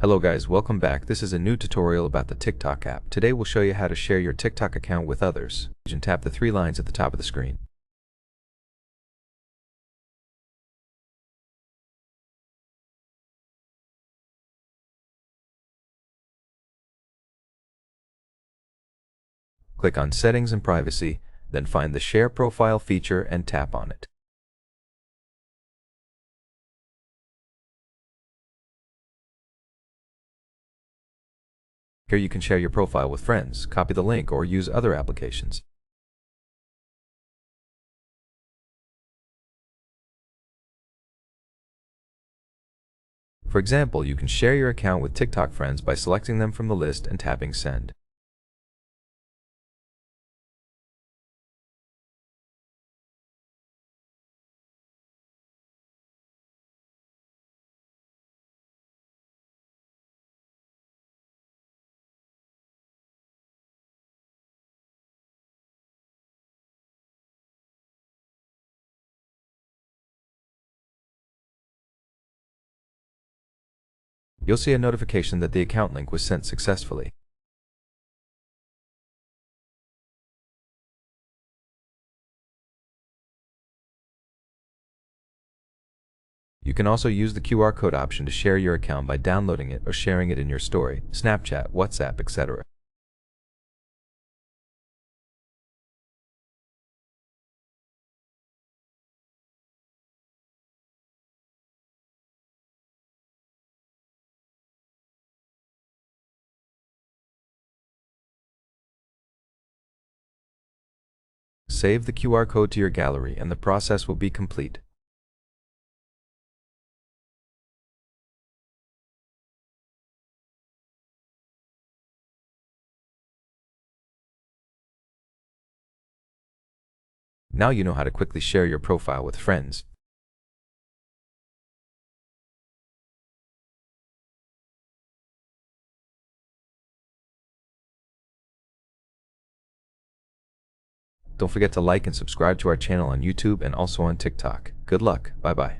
Hello guys, welcome back. This is a new tutorial about the TikTok app. Today we'll show you how to share your TikTok account with others. And tap the three lines at the top of the screen. Click on Settings and Privacy, then find the Share Profile feature and tap on it. Here you can share your profile with friends, copy the link, or use other applications. For example, you can share your account with TikTok friends by selecting them from the list and tapping Send. You'll see a notification that the account link was sent successfully. You can also use the QR code option to share your account by downloading it or sharing it in your story, Snapchat, WhatsApp, etc. Save the QR code to your gallery and the process will be complete. Now you know how to quickly share your profile with friends. Don't forget to like and subscribe to our channel on YouTube and also on TikTok. Good luck. Bye-bye.